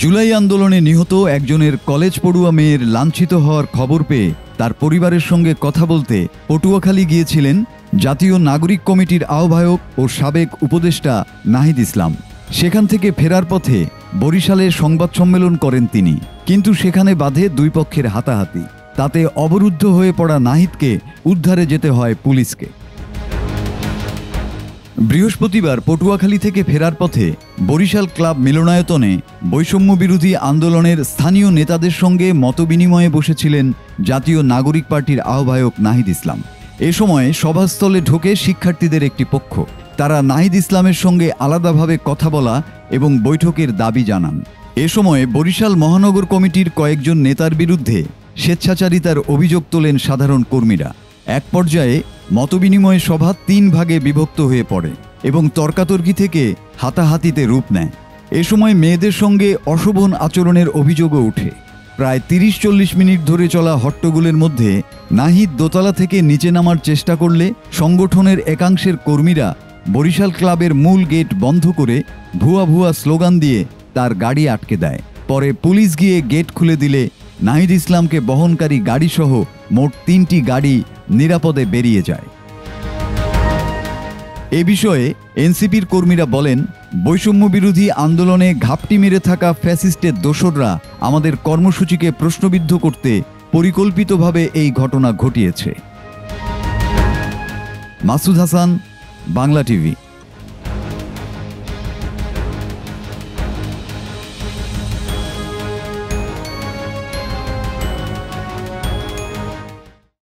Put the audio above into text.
জুলাই আন্দোলনে নিহত একজনের কলেজ পড়ুয়া মেয়ের লাঞ্ছিত হওয়ার খবর পেয়ে তার পরিবারের সঙ্গে কথা বলতে পটুয়াখালী গিয়েছিলেন জাতীয় নাগরিক কমিটির আহ্বায়ক ও সাবেক উপদেষ্টা নাহিদ ইসলাম। সেখান থেকে ফেরার পথে বরিশালে সংবাদ সম্মেলন করেন তিনি, কিন্তু সেখানে বাধে দুই পক্ষের হাতাহাতি। তাতে অবরুদ্ধ হয়ে পড়া নাহিদকে উদ্ধারে যেতে হয় পুলিশকে। বৃহস্পতিবার পটুয়াখালী থেকে ফেরার পথে বরিশাল ক্লাব মিলনায়তনে বৈষম্য বিরোধী আন্দোলনের স্থানীয় নেতাদের সঙ্গে মতবিনিময়ে বসেছিলেন জাতীয় নাগরিক পার্টির আহ্বায়ক নাহিদ ইসলাম। এ সময় সভাস্থলে ঢোকে শিক্ষার্থীদের একটি পক্ষ। তারা নাহিদ ইসলামের সঙ্গে আলাদাভাবে কথা বলা এবং বৈঠকের দাবি জানান। এ সময় বরিশাল মহানগর কমিটির কয়েকজন নেতার বিরুদ্ধে স্বেচ্ছাচারিতার অভিযোগ তোলেন সাধারণ কর্মীরা। এক পর্যায়ে মতবিনিময় সভা ৩ ভাগে বিভক্ত হয়ে পড়ে এবং তর্কাতর্কি থেকে হাতাহাতিতে রূপ নেয়। এ সময় মেয়েদের সঙ্গে অশোভন আচরণের অভিযোগও ওঠে। প্রায় ৩০-৪০ মিনিট ধরে চলা হট্টগোলের মধ্যে নাহিদ দোতলা থেকে নিচে নামার চেষ্টা করলে সংগঠনের একাংশের কর্মীরা বরিশাল ক্লাবের মূল গেট বন্ধ করে ভুয়া ভুয়া স্লোগান দিয়ে তার গাড়ি আটকে দেয়। পরে পুলিশ গিয়ে গেট খুলে দিলে নাহিদ ইসলামকে বহনকারী গাড়িসহ মোট ৩টি গাড়ি নিরাপদে বেরিয়ে যায়। এ বিষয়ে এনসিপির কর্মীরা বলেন, বৈষম্য বিরোধী আন্দোলনে ঘাপটি মেরে থাকা ফ্যাসিস্টের দোসররা আমাদের কর্মসূচিকে প্রশ্নবিদ্ধ করতে পরিকল্পিতভাবে এই ঘটনা ঘটিয়েছে। মাসুদ হাসান, বাংলা টিভি।